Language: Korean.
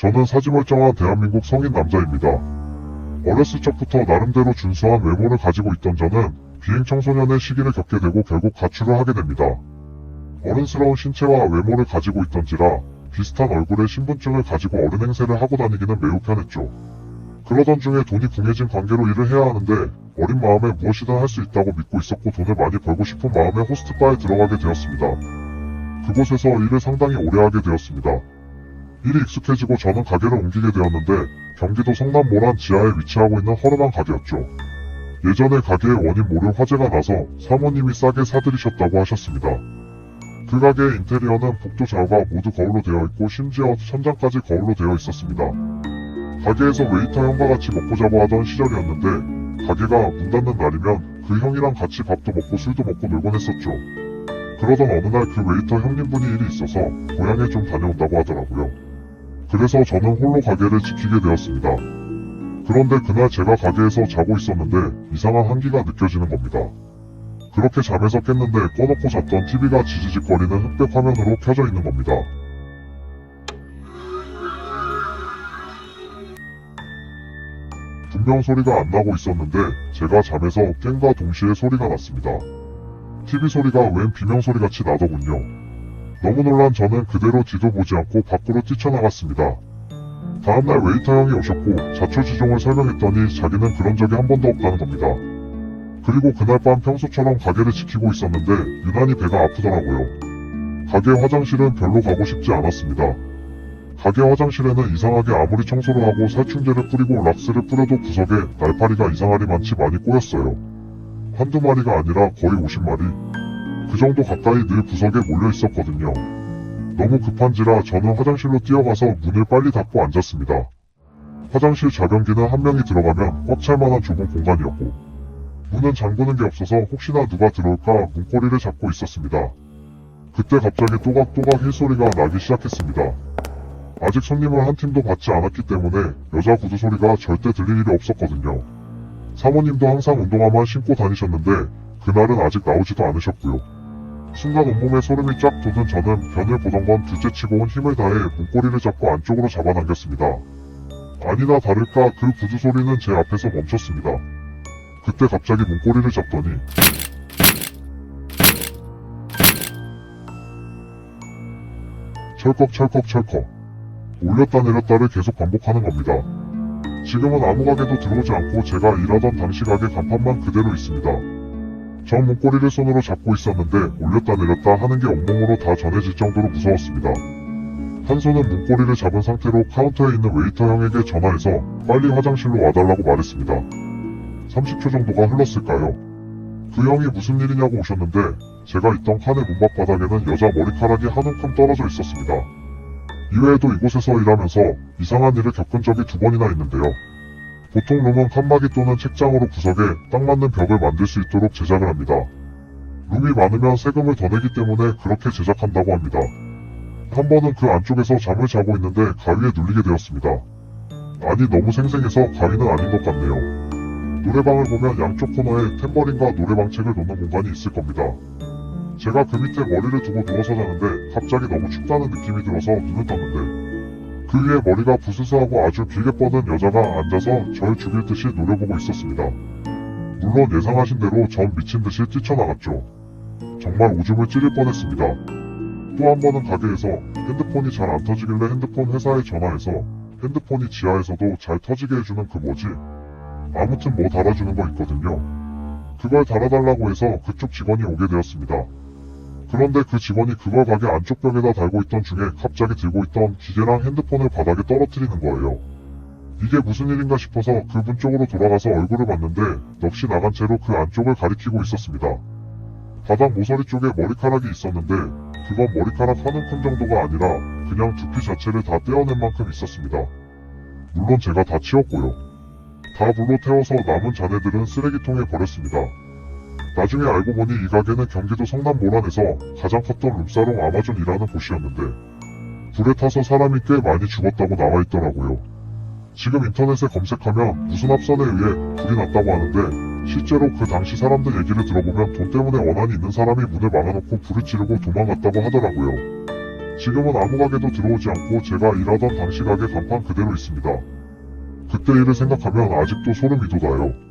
저는 사지멀쩡한 대한민국 성인 남자입니다. 어렸을 적부터 나름대로 준수한 외모를 가지고 있던 저는 비행 청소년의 시기를 겪게 되고 결국 가출을 하게 됩니다. 어른스러운 신체와 외모를 가지고 있던지라 비슷한 얼굴의 신분증을 가지고 어른 행세를 하고 다니기는 매우 편했죠. 그러던 중에 돈이 궁해진 관계로 일을 해야 하는데 어린 마음에 무엇이든 할 수 있다고 믿고 있었고 돈을 많이 벌고 싶은 마음에 호스트바에 들어가게 되었습니다. 그곳에서 일을 상당히 오래 하게 되었습니다. 일이 익숙해지고 저는 가게를 옮기게 되었는데 경기도 성남 모란 지하에 위치하고 있는 허름한 가게였죠. 예전에 가게의 원인 모를 화재가 나서 사모님이 싸게 사들이셨다고 하셨습니다. 그 가게의 인테리어는 복도 좌우가 모두 거울로 되어 있고 심지어 천장까지 거울로 되어 있었습니다. 가게에서 웨이터 형과 같이 먹고 자고 하던 시절이었는데 가게가 문 닫는 날이면 그 형이랑 같이 밥도 먹고 술도 먹고 놀곤 했었죠. 그러던 어느 날 그 웨이터 형님분이 일이 있어서 고향에 좀 다녀온다고 하더라고요. 그래서 저는 홀로 가게를 지키게 되었습니다. 그런데 그날 제가 가게에서 자고 있었는데 이상한 한기가 느껴지는 겁니다. 그렇게 잠에서 깼는데 꺼놓고 잤던 TV가 지지직거리는 흑백 화면으로 켜져 있는 겁니다. 분명 소리가 안 나고 있었는데 제가 잠에서 깬과 동시에 소리가 났습니다. TV 소리가 웬 비명소리같이 나더군요. 너무 놀란 저는 그대로 뒤도 보지 않고 밖으로 뛰쳐나갔습니다. 다음날 웨이터 형이 오셨고 자초지종을 설명했더니 자기는 그런 적이 한 번도 없다는 겁니다. 그리고 그날 밤 평소처럼 가게를 지키고 있었는데 유난히 배가 아프더라고요. 가게 화장실은 별로 가고 싶지 않았습니다. 가게 화장실에는 이상하게 아무리 청소를 하고 살충제를 뿌리고 락스를 뿌려도 구석에 날파리가 이상하리 많이 꼬였어요. 한두 마리가 아니라 거의 50마리. 그 정도 가까이 늘 구석에 몰려 있었거든요. 너무 급한지라 저는 화장실로 뛰어가서 문을 빨리 닫고 앉았습니다. 화장실 좌변기는 한 명이 들어가면 꽉 찰 만한 좁은 공간이었고 문은 잠그는 게 없어서 혹시나 누가 들어올까 문고리를 잡고 있었습니다. 그때 갑자기 또각또각 힐소리가 나기 시작했습니다. 아직 손님을 한 팀도 받지 않았기 때문에 여자 구두 소리가 절대 들릴 일이 없었거든요. 사모님도 항상 운동화만 신고 다니셨는데 그날은 아직 나오지도 않으셨고요. 순간 온몸에 소름이 쫙 돋은 저는 변을 보던 건 둘째치고 온 힘을 다해 문고리를 잡고 안쪽으로 잡아당겼습니다. 아니나 다를까 그 구두 소리는 제 앞에서 멈췄습니다. 그때 갑자기 문고리를 잡더니 철컥철컥철컥 올렸다 내렸다를 계속 반복하는 겁니다. 지금은 아무 가게도 들어오지 않고 제가 일하던 당시 가게 간판만 그대로 있습니다. 저 문고리를 손으로 잡고 있었는데 올렸다 내렸다 하는 게 온몸으로 다 전해질 정도로 무서웠습니다. 한 손은 문고리를 잡은 상태로 카운터에 있는 웨이터 형에게 전화해서 빨리 화장실로 와달라고 말했습니다. 30초 정도가 흘렀을까요? 그 형이 무슨 일이냐고 오셨는데 제가 있던 칸의 문밖 바닥에는 여자 머리카락이 한 움큼 떨어져 있었습니다. 이외에도 이곳에서 일하면서 이상한 일을 겪은 적이 2번이나 있는데요. 보통 룸은 칸막이 또는 책장으로 구석에 딱 맞는 벽을 만들 수 있도록 제작을 합니다. 룸이 많으면 세금을 더 내기 때문에 그렇게 제작한다고 합니다. 한 번은 그 안쪽에서 잠을 자고 있는데 가위에 눌리게 되었습니다. 아니 너무 생생해서 가위는 아닌 것 같네요. 노래방을 보면 양쪽 코너에 탬버린과 노래방책을 놓는 공간이 있을 겁니다. 제가 그 밑에 머리를 두고 누워서 자는데 갑자기 너무 춥다는 느낌이 들어서 눈을 떴는데 그 위에 머리가 부스스하고 아주 길게 뻗은 여자가 앉아서 절 죽일 듯이 노려보고 있었습니다. 물론 예상하신 대로 전 미친 듯이 뛰쳐나갔죠. 정말 오줌을 찌를 뻔했습니다. 또 한 번은 가게에서 핸드폰이 잘 안 터지길래 핸드폰 회사에 전화해서 핸드폰이 지하에서도 잘 터지게 해주는 그 뭐지? 아무튼 뭐 달아주는 거 있거든요. 그걸 달아달라고 해서 그쪽 직원이 오게 되었습니다. 그런데 그 직원이 그걸 가게 안쪽 벽에다 달고 있던 중에 갑자기 들고 있던 기계랑 핸드폰을 바닥에 떨어뜨리는 거예요. 이게 무슨 일인가 싶어서 그분 쪽으로 돌아가서 얼굴을 봤는데 넋이 나간 채로 그 안쪽을 가리키고 있었습니다. 바닥 모서리 쪽에 머리카락이 있었는데 그건 머리카락 한 움큼 정도가 아니라 그냥 두피 자체를 다 떼어낸 만큼 있었습니다. 물론 제가 다 치웠고요. 다 불로 태워서 남은 잔해들은 쓰레기통에 버렸습니다. 나중에 알고 보니 이 가게는 경기도 성남 모란에서 가장 컸던 룸사롱 아마존이라는 곳이었는데 불에 타서 사람이 꽤 많이 죽었다고 나와 있더라고요. 지금 인터넷에 검색하면 무슨 합선에 의해 불이 났다고 하는데 실제로 그 당시 사람들 얘기를 들어보면 돈 때문에 원한이 있는 사람이 문을 막아놓고 불을 지르고 도망갔다고 하더라고요. 지금은 아무 가게도 들어오지 않고 제가 일하던 당시 가게 간판 그대로 있습니다. 그때 일을 생각하면 아직도 소름이 돋아요.